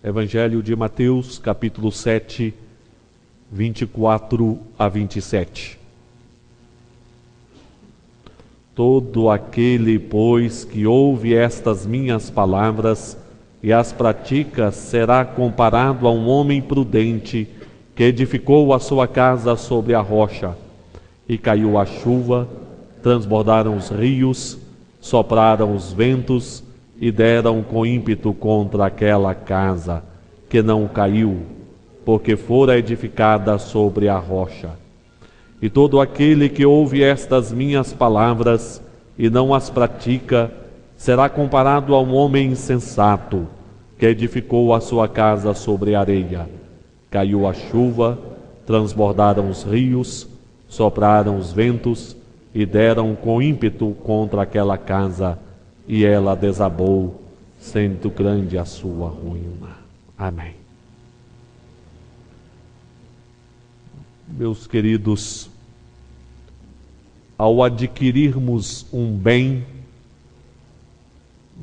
Evangelho de Mateus, capítulo 7, 24 a 27. Todo aquele, pois, que ouve estas minhas palavras e as pratica, será comparado a um homem prudente que edificou a sua casa sobre a rocha. E caiu a chuva, transbordaram os rios, sopraram os ventos e deram com ímpeto contra aquela casa, que não caiu, porque fora edificada sobre a rocha. E todo aquele que ouve estas minhas palavras e não as pratica, será comparado a um homem insensato, que edificou a sua casa sobre a areia. Caiu a chuva, transbordaram os rios, sopraram os ventos e deram com ímpeto contra aquela casa, e ela desabou, sendo grande a sua ruína. Amém. Meus queridos, ao adquirirmos um bem,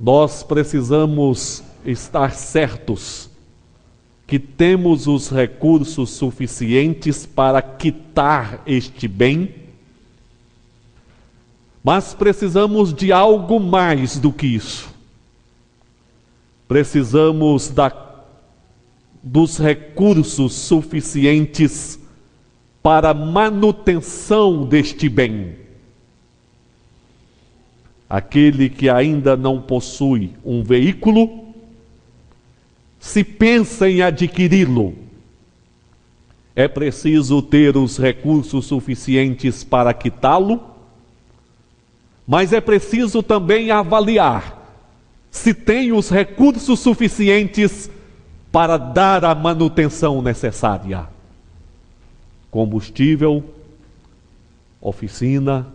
nós precisamos estar certos que temos os recursos suficientes para quitar este bem, mas precisamos de algo mais do que isso. Precisamos dos recursos suficientes para a manutenção deste bem. Aquele que ainda não possui um veículo, se pensa em adquiri-lo, é preciso ter os recursos suficientes para quitá-lo, mas é preciso também avaliar se tem os recursos suficientes para dar a manutenção necessária. Combustível, oficina,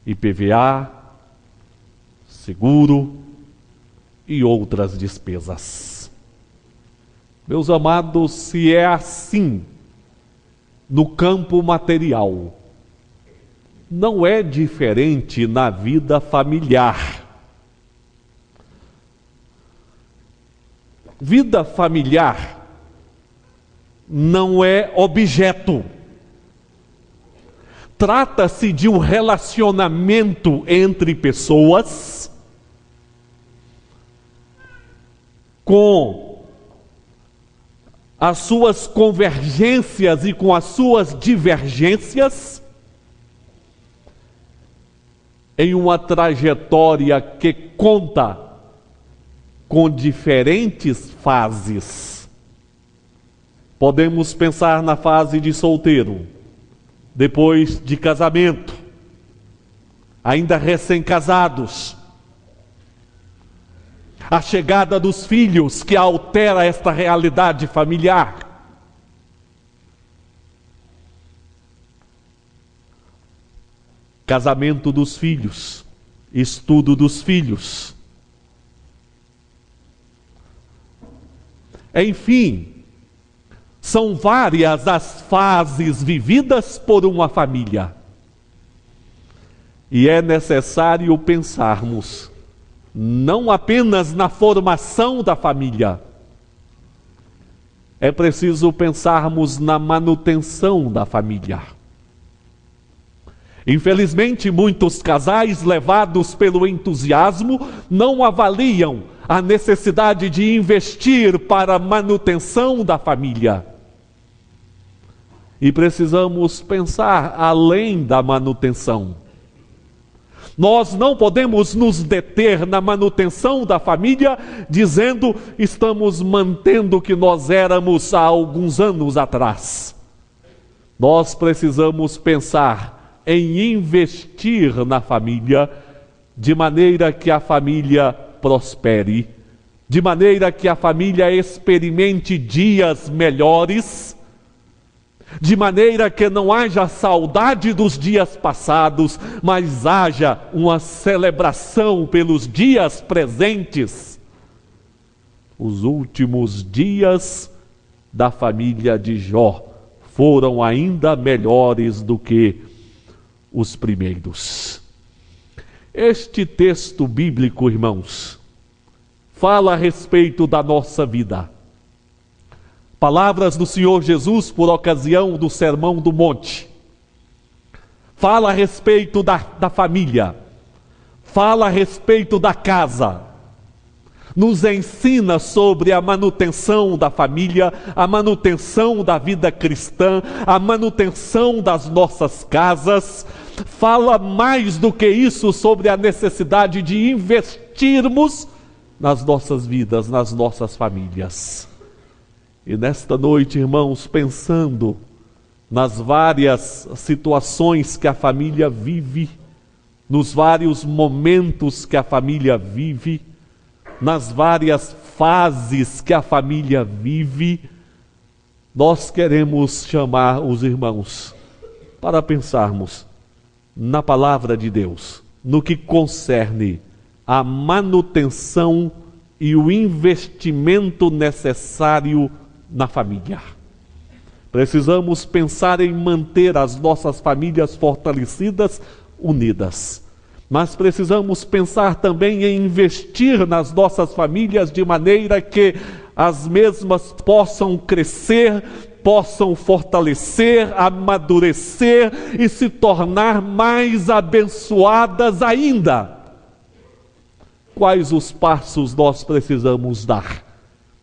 IPVA, seguro e outras despesas. Meus amados, se é assim no campo material, não é diferente na vida familiar. Vida familiar não é objeto. Trata-se de um relacionamento entre pessoas com as suas convergências e com as suas divergências, em uma trajetória que conta com diferentes fases. Podemos pensar na fase de solteiro, depois de casamento, ainda recém-casados, a chegada dos filhos que altera esta realidade familiar. Casamento dos filhos, estudo dos filhos. Enfim, são várias as fases vividas por uma família. E é necessário pensarmos não apenas na formação da família, é preciso pensarmos na manutenção da família. Infelizmente, muitos casais, levados pelo entusiasmo, não avaliam a necessidade de investir para a manutenção da família. E precisamos pensar além da manutenção. Nós não podemos nos deter na manutenção da família, dizendo estamos mantendo o que nós éramos há alguns anos atrás. Nós precisamos pensar em investir na família, de maneira que a família prospere, de maneira que a família experimente dias melhores, de maneira que não haja saudade dos dias passados, mas haja uma celebração pelos dias presentes. Os últimos dias da família de Jó foram ainda melhores do que os primeiros. Este texto bíblico, irmãos, fala a respeito da nossa vida. Palavras do Senhor Jesus por ocasião do Sermão do Monte. Fala a respeito da família. Fala a respeito da casa. Nos ensina sobre a manutenção da família, a manutenção da vida cristã, a manutenção das nossas casas. Fala mais do que isso sobre a necessidade de investirmos nas nossas vidas, nas nossas famílias. E nesta noite, irmãos, pensando nas várias situações que a família vive, nos vários momentos que a família vive, nas várias fases que a família vive, nós queremos chamar os irmãos para pensarmos na palavra de Deus, no que concerne a manutenção e o investimento necessário na família. Precisamos pensar em manter as nossas famílias fortalecidas, unidas. Mas precisamos pensar também em investir nas nossas famílias de maneira que as mesmas possam crescer, possam fortalecer, amadurecer e se tornar mais abençoadas ainda. Quais os passos nós precisamos dar?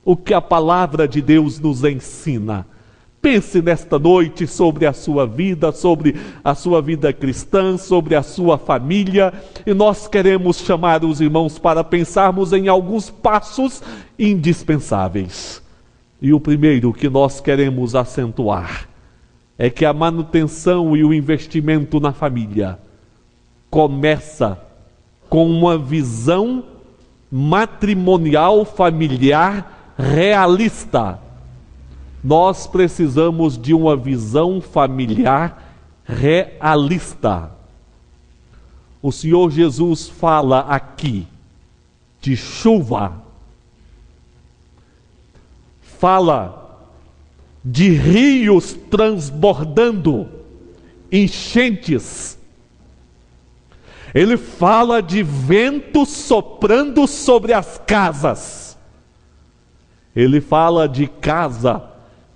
O que a palavra de Deus nos ensina? Pense nesta noite sobre a sua vida cristã, sobre a sua família, e nós queremos chamar os irmãos para pensarmos em alguns passos indispensáveis. E o primeiro que nós queremos acentuar é que a manutenção e o investimento na família começa com uma visão matrimonial, familiar, realista. Nós precisamos de uma visão familiar realista. O Senhor Jesus fala aqui de chuva, fala de rios transbordando, enchentes. Ele fala de vento soprando sobre as casas. Ele fala de casa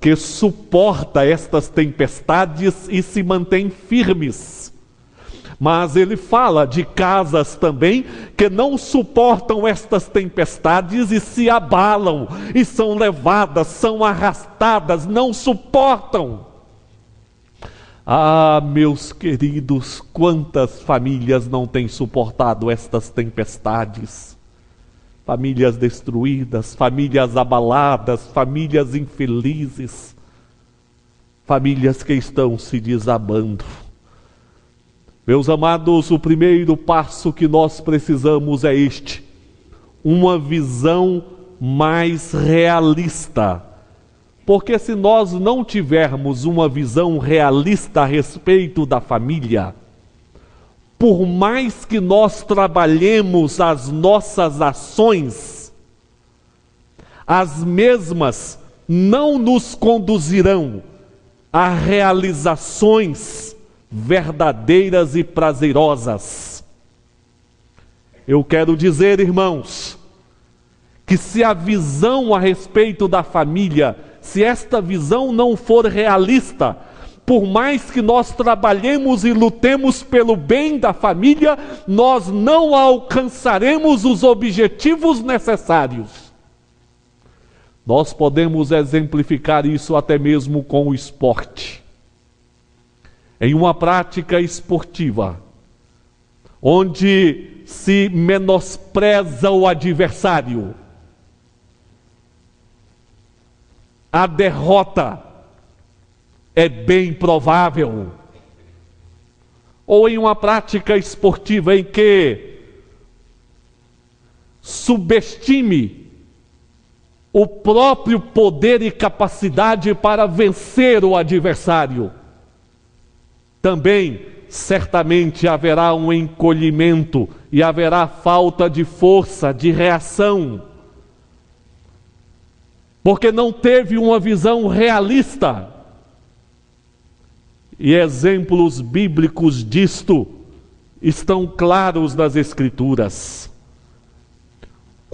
que suporta estas tempestades e se mantém firmes. Mas ele fala de casas também que não suportam estas tempestades e se abalam, e são levadas, são arrastadas, não suportam. Ah, meus queridos, quantas famílias não têm suportado estas tempestades? Famílias destruídas, famílias abaladas, famílias infelizes, famílias que estão se desabando. Meus amados, o primeiro passo que nós precisamos é este: uma visão mais realista. Porque se nós não tivermos uma visão realista a respeito da família, por mais que nós trabalhemos as nossas ações, as mesmas não nos conduzirão a realizações verdadeiras e prazerosas. Eu quero dizer, irmãos, que se a visão a respeito da família, se esta visão não for realista, por mais que nós trabalhemos e lutemos pelo bem da família, nós não alcançaremos os objetivos necessários. Nós podemos exemplificar isso até mesmo com o esporte. Em uma prática esportiva, onde se menospreza o adversário, a derrota é bem provável. Ou em uma prática esportiva em que subestime o próprio poder e capacidade para vencer o adversário, também certamente haverá um encolhimento e haverá falta de força, de reação, porque não teve uma visão realista. E exemplos bíblicos disto estão claros nas Escrituras.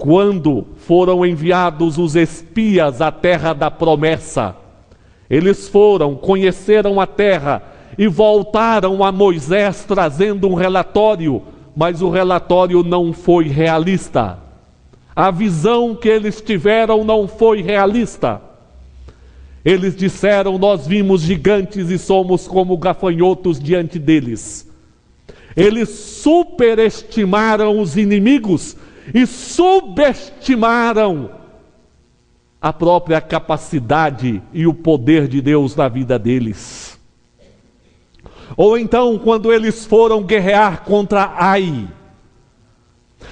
quando foram enviados os espias à terra da promessa, eles foram, conheceram a terra e voltaram a Moisés trazendo um relatório, mas o relatório não foi realista. A visão que eles tiveram não foi realista. Eles disseram: nós vimos gigantes e somos como gafanhotos diante deles. Eles superestimaram os inimigos e subestimaram a própria capacidade e o poder de Deus na vida deles. Ou então, quando eles foram guerrear contra Ai,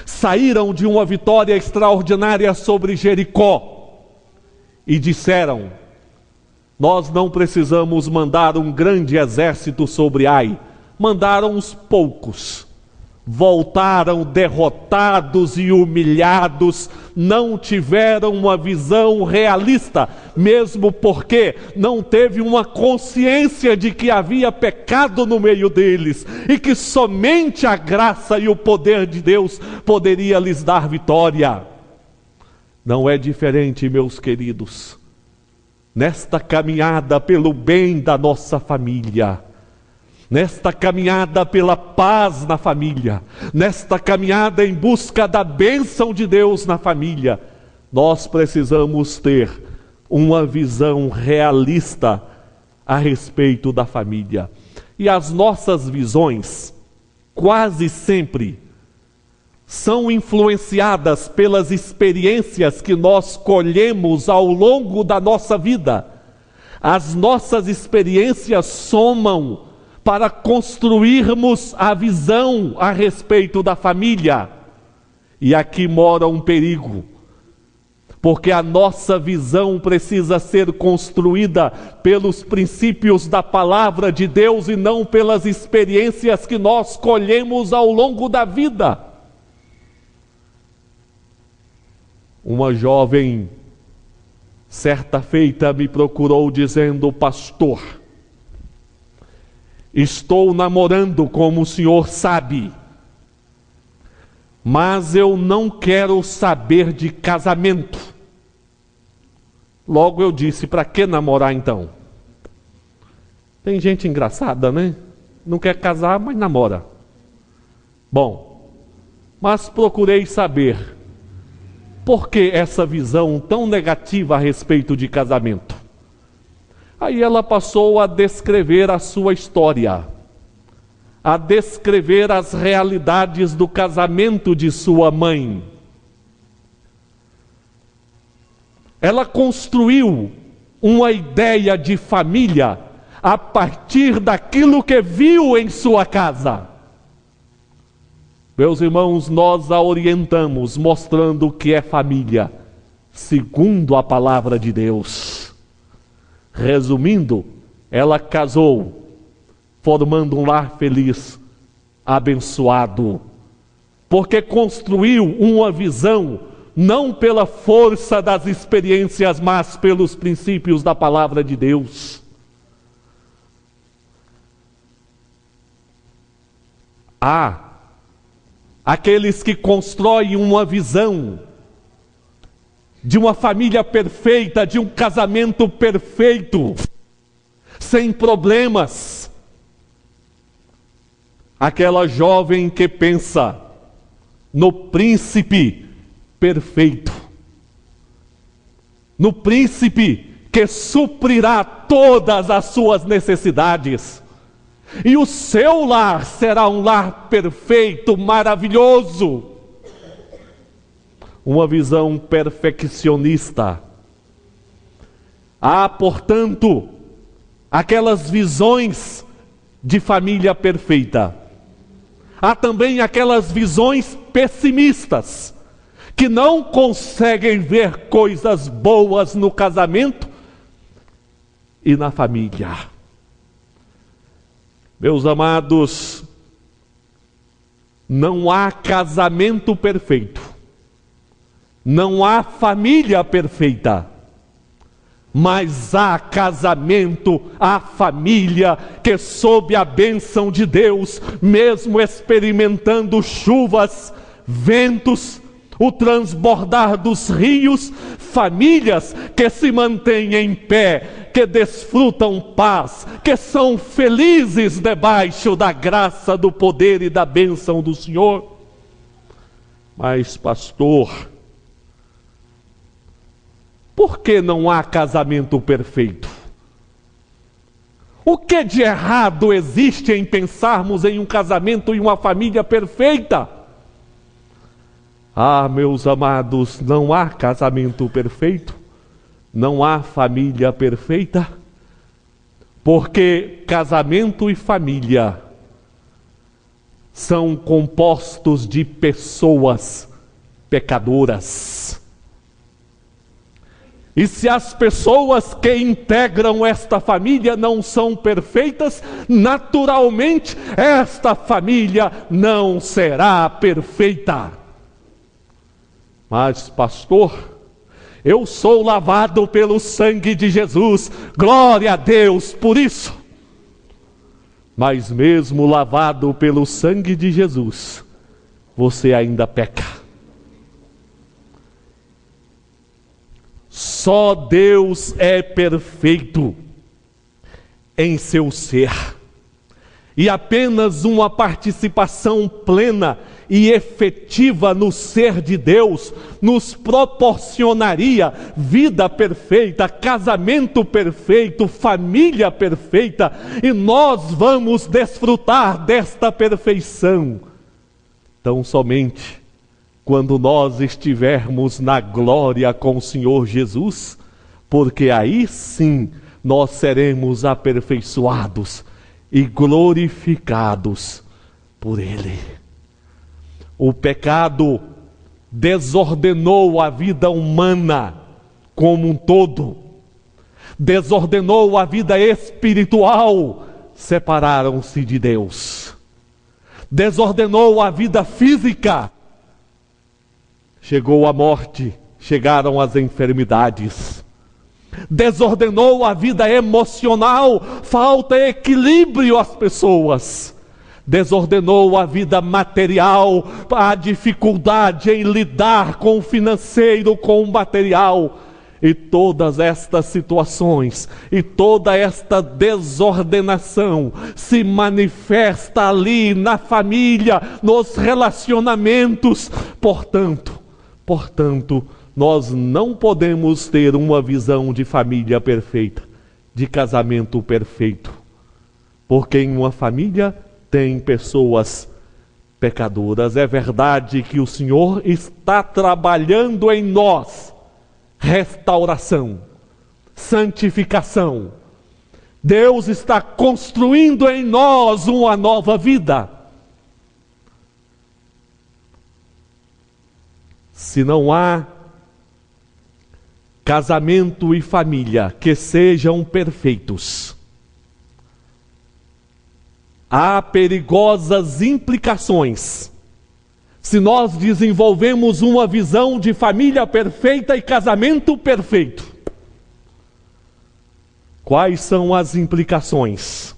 saíram de uma vitória extraordinária sobre Jericó e disseram: nós não precisamos mandar um grande exército sobre Ai. Mandaram uns poucos. Voltaram derrotados e humilhados, não tiveram uma visão realista, mesmo porque não teve uma consciência de que havia pecado no meio deles e que somente a graça e o poder de Deus poderia lhes dar vitória. Não é diferente, meus queridos, nesta caminhada pelo bem da nossa família, nesta caminhada pela paz na família, nesta caminhada em busca da bênção de Deus na família, nós precisamos ter uma visão realista a respeito da família. E as nossas visões, quase sempre, são influenciadas pelas experiências que nós colhemos ao longo da nossa vida. As nossas experiências somam para construirmos a visão a respeito da família. E aqui mora um perigo, porque a nossa visão precisa ser construída pelos princípios da palavra de Deus e não pelas experiências que nós colhemos ao longo da vida. Uma jovem, certa feita, me procurou dizendo: pastor, estou namorando, como o senhor sabe, mas eu não quero saber de casamento. Logo eu disse: para que namorar então? Tem gente engraçada, né? Não quer casar, mas namora. Bom, mas procurei saber por que essa visão tão negativa a respeito de casamento. Aí ela passou a descrever a sua história, a descrever as realidades do casamento de sua mãe. Ela construiu uma ideia de família a partir daquilo que viu em sua casa. Meus irmãos, nós a orientamos mostrando o que é família, segundo a palavra de Deus. Resumindo, ela casou, formando um lar feliz, abençoado, porque construiu uma visão, não pela força das experiências, mas pelos princípios da palavra de Deus. Há aqueles que constroem uma visão de uma família perfeita, de um casamento perfeito, sem problemas. Aquela jovem que pensa no príncipe perfeito, no príncipe que suprirá todas as suas necessidades, e o seu lar será um lar perfeito, maravilhoso. Uma visão perfeccionista. Há, portanto, aquelas visões de família perfeita. Há também aquelas visões pessimistas, que não conseguem ver coisas boas no casamento e na família. Meus amados, não há casamento perfeito, não há família perfeita, mas há casamento, há família que, sob a bênção de Deus, mesmo experimentando chuvas, ventos, o transbordar dos rios, famílias que se mantêm em pé, que desfrutam paz, que são felizes debaixo da graça, do poder e da bênção do Senhor. Mas, pastor, por que não há casamento perfeito? O que de errado existe em pensarmos em um casamento e uma família perfeita? Ah, meus amados, não há casamento perfeito, não há família perfeita, porque casamento e família são compostos de pessoas pecadoras. E se as pessoas que integram esta família não são perfeitas, naturalmente esta família não será perfeita. Mas, pastor, eu sou lavado pelo sangue de Jesus, glória a Deus por isso. Mas mesmo lavado pelo sangue de Jesus, você ainda peca. Só Deus é perfeito em seu ser. E apenas uma participação plena e efetiva no ser de Deus nos proporcionaria vida perfeita, casamento perfeito, família perfeita, e nós vamos desfrutar desta perfeição tão somente quando nós estivermos na glória com o Senhor Jesus, porque aí sim nós seremos aperfeiçoados e glorificados por Ele. O pecado desordenou a vida humana como um todo, desordenou a vida espiritual, separaram-se de Deus, desordenou a vida física, chegou a morte, chegaram as enfermidades, desordenou a vida emocional, falta equilíbrio às pessoas, desordenou a vida material, a dificuldade em lidar com o financeiro, com o material, e todas estas situações, e toda esta desordenação se manifesta ali na família, nos relacionamentos. Portanto, nós não podemos ter uma visão de família perfeita, de casamento perfeito, porque em uma família tem pessoas pecadoras. É verdade que o Senhor está trabalhando em nós restauração, santificação. Deus está construindo em nós uma nova vida. Se não há casamento e família que sejam perfeitos, há perigosas implicações se nós desenvolvemos uma visão de família perfeita e casamento perfeito. Quais são as implicações?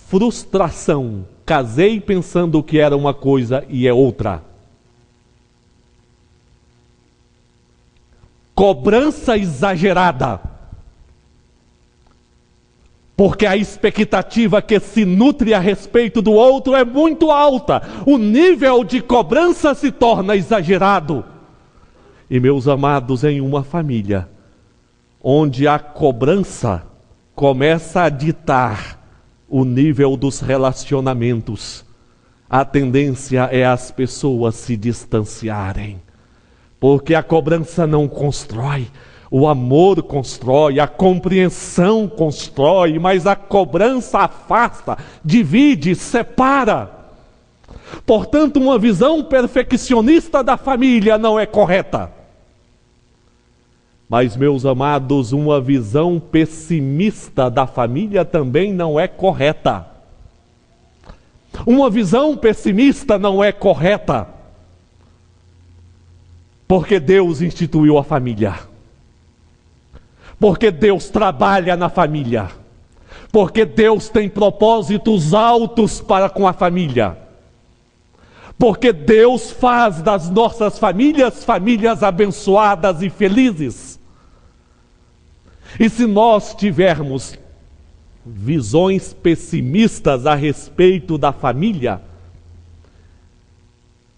Frustração. Casei pensando que era uma coisa e é outra. Cobrança exagerada, porque a expectativa que se nutre a respeito do outro é muito alta, o nível de cobrança se torna exagerado. E, meus amados, em uma família onde a cobrança começa a ditar o nível dos relacionamentos, a tendência é as pessoas se distanciarem. Porque a cobrança não constrói, o amor constrói, a compreensão constrói, mas a cobrança afasta, divide, separa. Portanto, uma visão perfeccionista da família não é correta. Mas, meus amados, uma visão pessimista da família também não é correta. Uma visão pessimista não é correta. Porque Deus instituiu a família. Porque Deus trabalha na família. Porque Deus tem propósitos altos para com a família. porque Deus faz das nossas famílias, famílias abençoadas e felizes. E se nós tivermos visões pessimistas a respeito da família,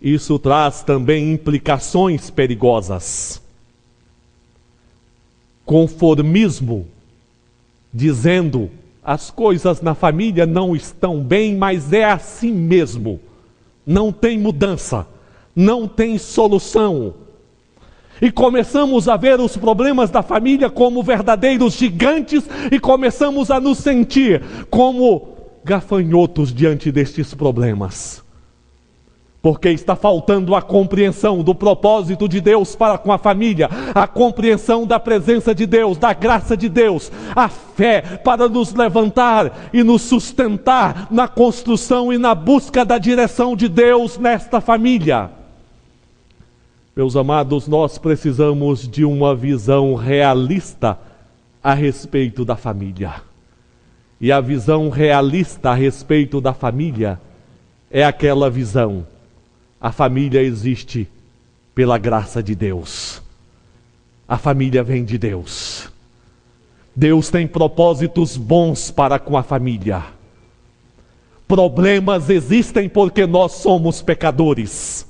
isso traz também implicações perigosas. Conformismo, dizendo as coisas na família não estão bem, mas é assim mesmo. Não tem mudança, não tem solução. E começamos a ver os problemas da família como verdadeiros gigantes e começamos a nos sentir como gafanhotos diante destes problemas. Porque está faltando a compreensão do propósito de Deus para com a família, a compreensão da presença de Deus, da graça de Deus, a fé para nos levantar e nos sustentar na construção e na busca da direção de Deus nesta família. Meus amados, nós precisamos de uma visão realista a respeito da família. E a visão realista a respeito da família é aquela visão: a família existe pela graça de Deus. A família vem de Deus. Deus tem propósitos bons para com a família. Problemas existem porque nós somos pecadores.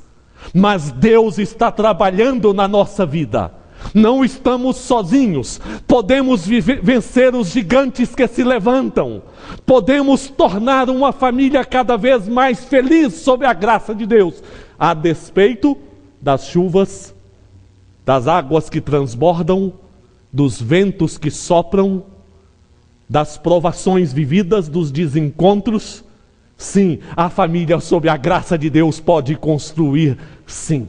Mas Deus está trabalhando na nossa vida. Não estamos sozinhos. Podemos vencer os gigantes que se levantam. Podemos tornar uma família cada vez mais feliz sob a graça de Deus, a despeito das chuvas, das águas que transbordam, dos ventos que sopram, das provações vividas, dos desencontros. Sim, a família sob a graça de Deus pode construir, sim.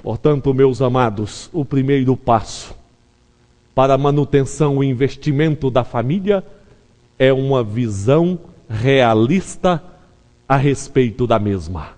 Portanto, meus amados, o primeiro passo para a manutenção e investimento da família é uma visão realista a respeito da mesma.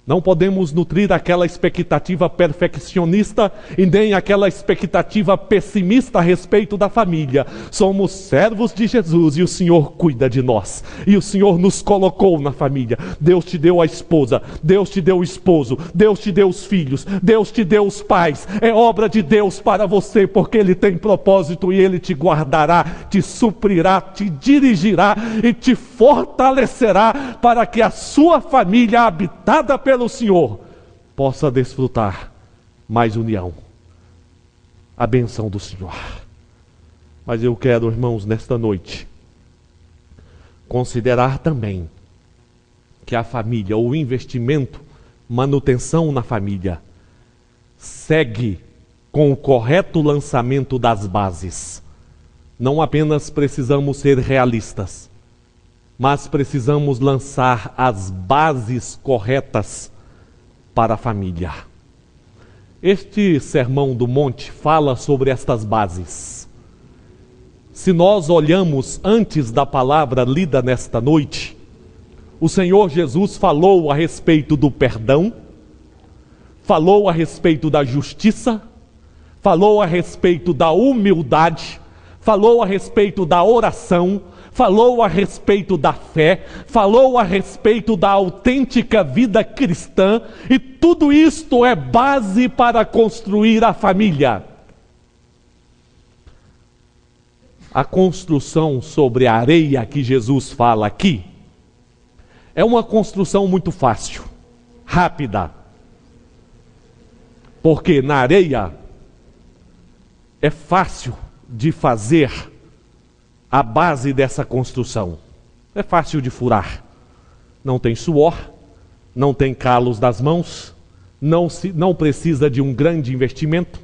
Não podemos nutrir aquela expectativa perfeccionista e nem aquela expectativa pessimista a respeito da família. Somos servos de Jesus e o Senhor cuida de nós. E o Senhor nos colocou na família. Deus te deu a esposa, Deus te deu o esposo, Deus te deu os filhos, Deus te deu os pais. É obra de Deus para você, porque Ele tem propósito e Ele te guardará, te suprirá, te dirigirá e te fortalecerá para que a sua família habitada pelo Senhor possa desfrutar mais união, a bênção do Senhor. Mas eu quero, irmãos, nesta noite considerar também que a família, o investimento, manutenção na família, segue com o correto lançamento das bases. Não apenas precisamos ser realistas, mas precisamos lançar as bases corretas para a família. Este Sermão do Monte fala sobre estas bases. Se nós olhamos antes da palavra lida nesta noite, o Senhor Jesus falou a respeito do perdão, falou a respeito da justiça, falou a respeito da humildade, falou a respeito da oração, falou a respeito da fé, falou a respeito da autêntica vida cristã, e tudo isto é base para construir a família. A construção sobre a areia que Jesus fala aqui é uma construção muito fácil, rápida, porque na areia é fácil de fazer a base dessa construção. É fácil de furar. Não tem suor, não tem calos das mãos, não precisa de um grande investimento.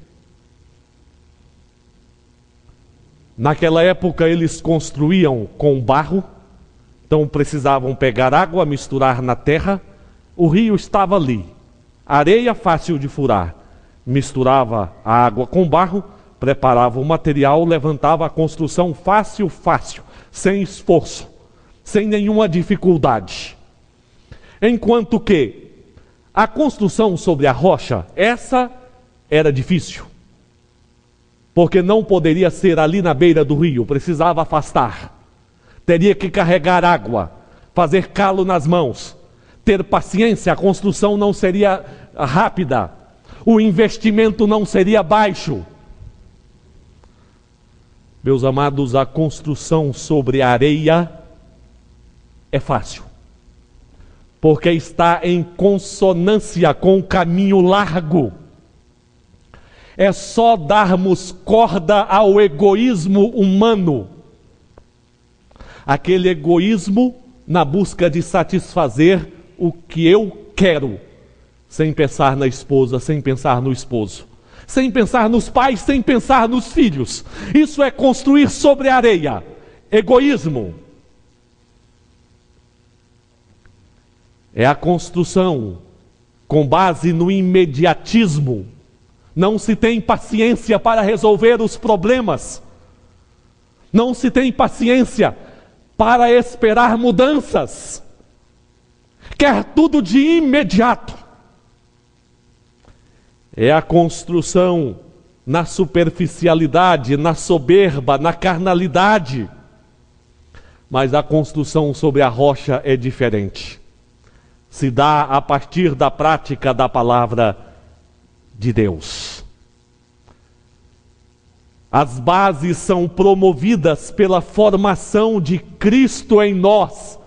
Naquela época eles construíam com barro, então precisavam pegar água, misturar na terra. O rio estava ali, areia fácil de furar. Misturava a água com barro, preparava o material, levantava a construção fácil, sem esforço, sem nenhuma dificuldade. Enquanto que a construção sobre a rocha, essa era difícil, porque não poderia ser ali na beira do rio, precisava afastar. Teria que carregar água, fazer calo nas mãos, ter paciência, a construção não seria rápida, o investimento não seria baixo. Meus amados, a construção sobre areia é fácil, porque está em consonância com o caminho largo. É só darmos corda ao egoísmo humano, aquele egoísmo na busca de satisfazer o que eu quero, sem pensar na esposa, sem pensar no esposo, sem pensar nos pais, sem pensar nos filhos. Isso é construir sobre areia, egoísmo. É a construção com base no imediatismo. Não se tem paciência para resolver os problemas. Não se tem paciência para esperar mudanças. Quer tudo de imediato. É a construção na superficialidade, na soberba, na carnalidade. Mas a construção sobre a rocha é diferente. Se dá a partir da prática da palavra de Deus. As bases são promovidas pela formação de Cristo em nós,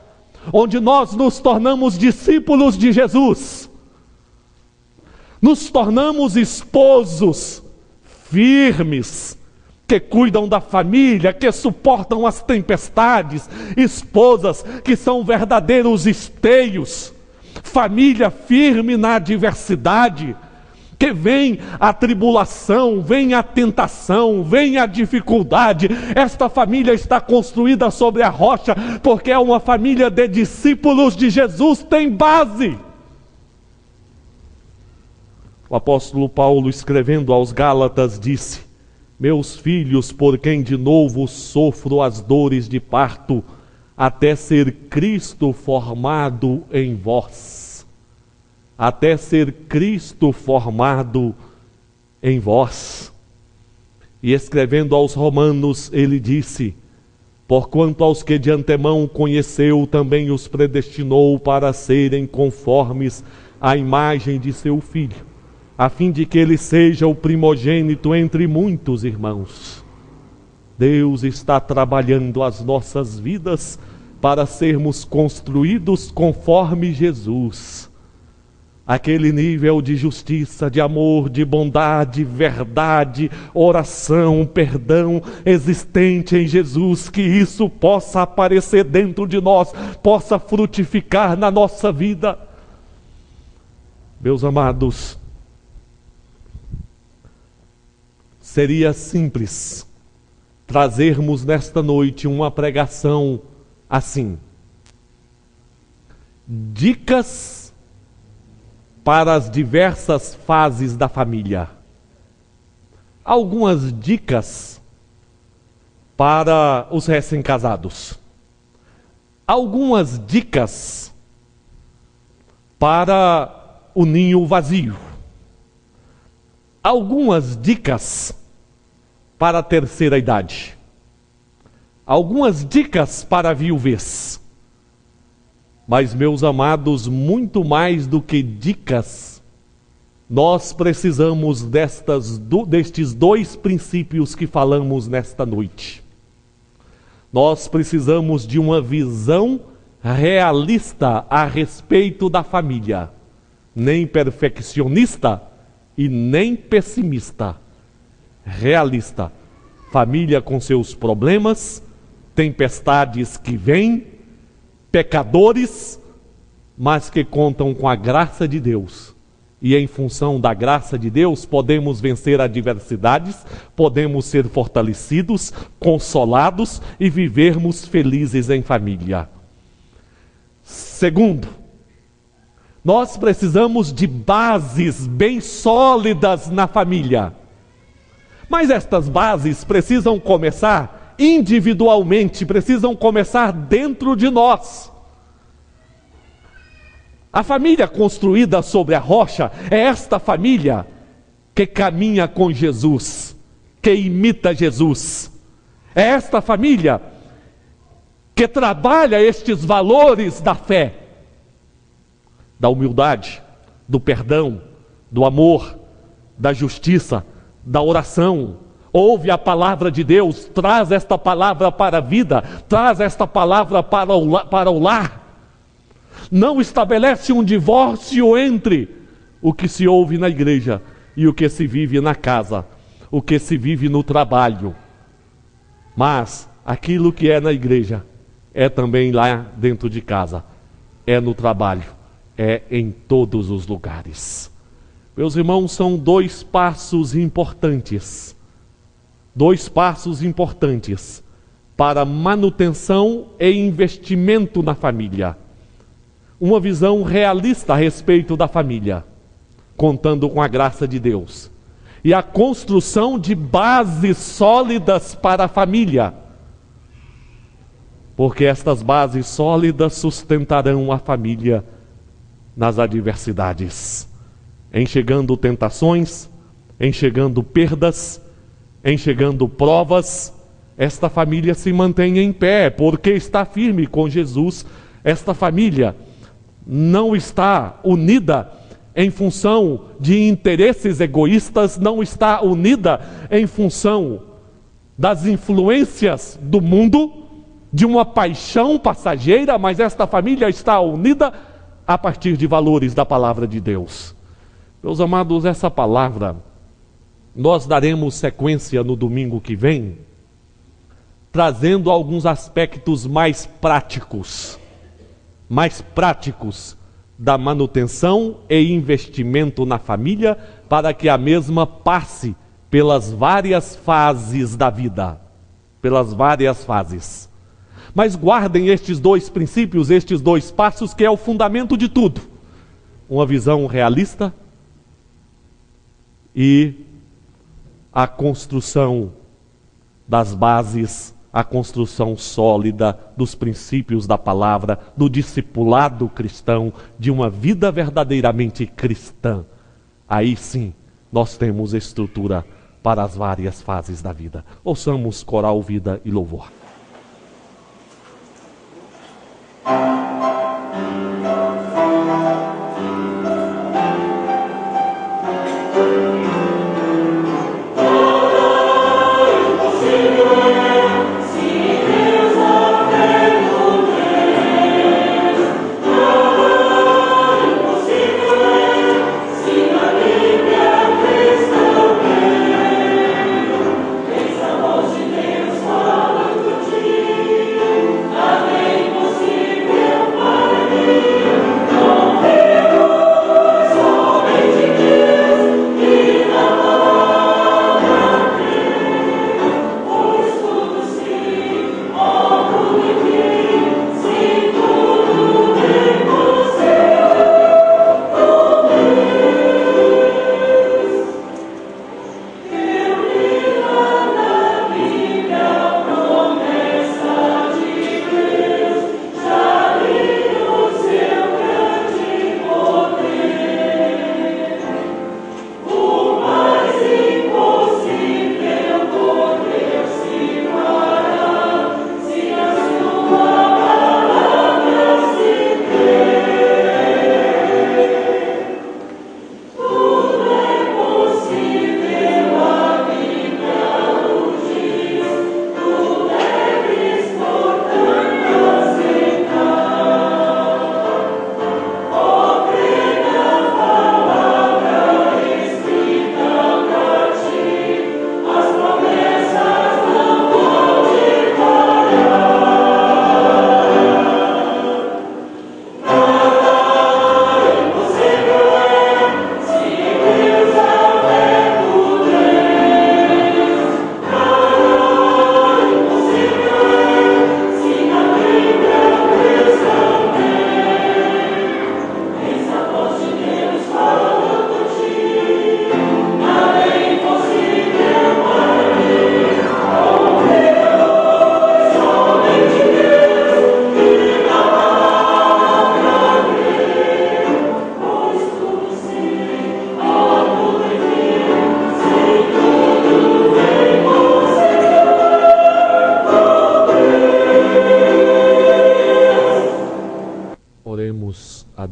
onde nós nos tornamos discípulos de Jesus. Nos tornamos esposos firmes, que cuidam da família, que suportam as tempestades, esposas que são verdadeiros esteios, família firme na adversidade, que vem a tribulação, vem a tentação, vem a dificuldade. Esta família está construída sobre a rocha, porque é uma família de discípulos de Jesus, tem base. O apóstolo Paulo, escrevendo aos Gálatas, disse: meus filhos, por quem de novo sofro as dores de parto, até ser Cristo formado em vós. Até ser Cristo formado em vós. E escrevendo aos Romanos, ele disse: porquanto aos que de antemão conheceu, também os predestinou para serem conformes à imagem de seu Filho, a fim de que ele seja o primogênito entre muitos irmãos. Deus está trabalhando as nossas vidas para sermos construídos conforme Jesus. Aquele nível de justiça, de amor, de bondade, verdade, oração, perdão existente em Jesus, que isso possa aparecer dentro de nós, possa frutificar na nossa vida. Meus amados, seria simples trazermos nesta noite uma pregação assim: dicas para as diversas fases da família. Algumas dicas para os recém-casados. Algumas dicas para o ninho vazio. Algumas dicas para a terceira idade. Algumas dicas para a viuvez. Mas, meus amados, muito mais do que dicas, nós precisamos destes dois princípios que falamos nesta noite. Nós precisamos de uma visão realista a respeito da família, nem perfeccionista e nem pessimista. Realista. Família com seus problemas, tempestades que vêm, pecadores, mas que contam com a graça de Deus. E em função da graça de Deus, podemos vencer adversidades, podemos ser fortalecidos, consolados e vivermos felizes em família. Segundo, nós precisamos de bases bem sólidas na família. Mas estas bases precisam começar individualmente, precisam começar dentro de nós. A família construída sobre a rocha é esta família que caminha com Jesus, que imita Jesus. É esta família que trabalha estes valores da fé. da humildade, do perdão, do amor, da justiça, da oração. Ouve a palavra de Deus, traz esta palavra para a vida, traz esta palavra para o lar. Não estabelece um divórcio entre o que se ouve na igreja e o que se vive na casa, o que se vive no trabalho. Mas aquilo que é na igreja é também lá dentro de casa, é no trabalho, é em todos os lugares. Meus irmãos, são dois passos importantes para manutenção e investimento na família. Uma visão realista a respeito da família, contando com a graça de Deus. E a construção de bases sólidas para a família, porque estas bases sólidas sustentarão a família nas adversidades, enxergando tentações, enxergando perdas, enxergando provas. Esta família se mantém em pé, porque está firme com Jesus. Esta família não está unida em função de interesses egoístas, não está unida em função das influências do mundo, de uma paixão passageira, mas esta família está unida a partir de valores da palavra de Deus. Meus amados, essa palavra nós daremos sequência no domingo que vem, trazendo alguns aspectos mais práticos da manutenção e investimento na família, para que a mesma passe pelas várias fases da vida, pelas várias fases. Mas guardem estes dois princípios, estes dois passos, que é o fundamento de tudo. Uma visão realista e a construção das bases, a construção sólida dos princípios da palavra, do discipulado cristão, de uma vida verdadeiramente cristã. Aí sim, nós temos estrutura para as várias fases da vida. Ouçamos coral Vida e Louvor.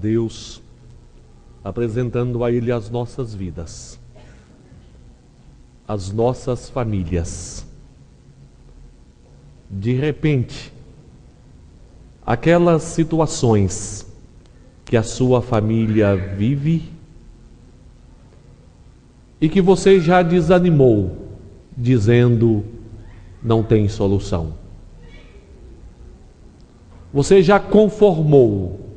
Deus apresentando a Ele as nossas vidas, as nossas famílias. De repente, aquelas situações que a sua família vive e que você já desanimou, dizendo: não tem solução. Você já conformou.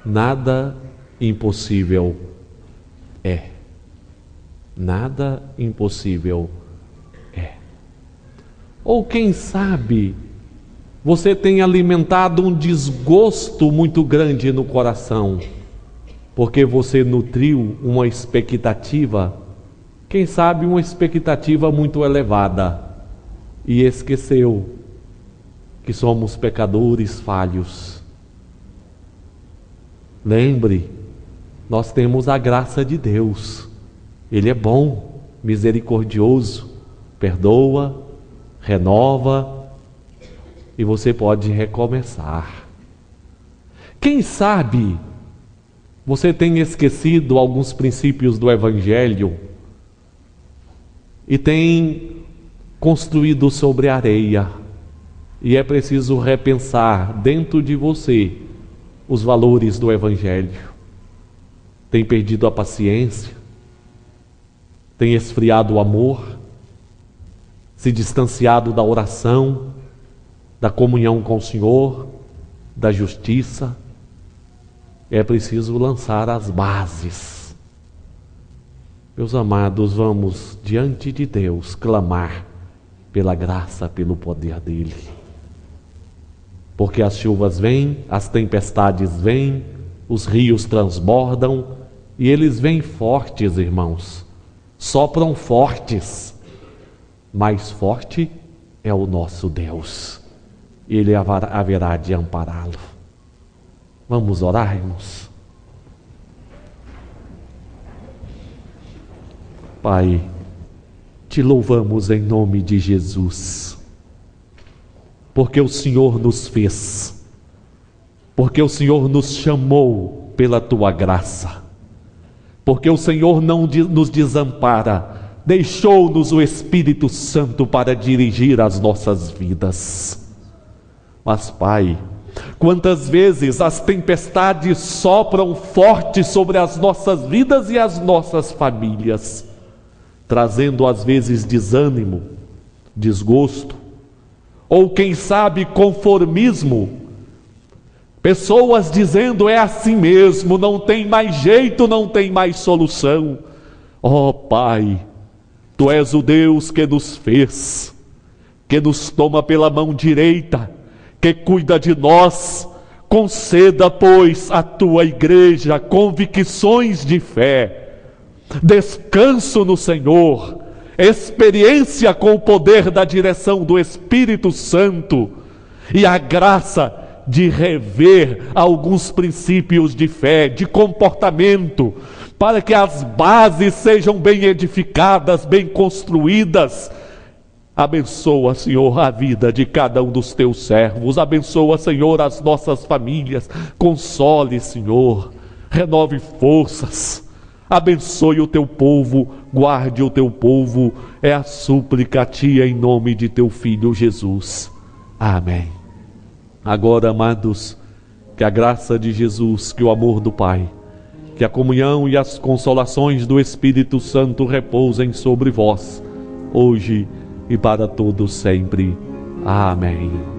Nada impossível é. Nada impossível é. Ou quem sabe, você tem alimentado um desgosto muito grande no coração, porque você nutriu uma expectativa, quem sabe uma expectativa muito elevada, e esqueceu que somos pecadores falhos. Lembre, nós temos a graça de Deus. Ele é bom, misericordioso, perdoa, renova, e você pode recomeçar. Quem sabe você tem esquecido alguns princípios do Evangelho e tem construído sobre areia, e é preciso repensar dentro de você os valores do Evangelho. Tem perdido a paciência, tem esfriado o amor, se distanciado da oração, da comunhão com o Senhor, da justiça. É preciso lançar as bases. Meus amados, vamos diante de Deus clamar pela graça, pelo poder dEle. Porque as chuvas vêm, as tempestades vêm, os rios transbordam, e eles vêm fortes, irmãos. Sopram fortes. Mais forte é o nosso Deus. Ele haverá de ampará-lo. Vamos orar, irmãos. Pai, te louvamos em nome de Jesus, porque o Senhor nos fez, porque o Senhor nos chamou pela tua graça, porque o Senhor não nos desampara, deixou-nos o Espírito Santo para dirigir as nossas vidas. Mas, Pai, quantas vezes as tempestades sopram forte sobre as nossas vidas e as nossas famílias, trazendo às vezes desânimo, desgosto, ou quem sabe conformismo. Pessoas dizendo: é assim mesmo, não tem mais jeito, não tem mais solução. Ó Pai, Tu és o Deus que nos fez, que nos toma pela mão direita, que cuida de nós. Conceda, pois, à Tua igreja convicções de fé, descanso no Senhor, experiência com o poder da direção do Espírito Santo e a graça de rever alguns princípios de fé, de comportamento, para que as bases sejam bem edificadas, bem construídas. Abençoa, Senhor, a vida de cada um dos Teus servos. Abençoa, Senhor, as nossas famílias. Console, Senhor, renove forças. Abençoe o Teu povo, guarde o Teu povo. É a súplica a Ti em nome de Teu Filho Jesus. Amém. Agora, amados, que a graça de Jesus, que o amor do Pai, que a comunhão e as consolações do Espírito Santo repousem sobre vós, hoje e para todos sempre. Amém.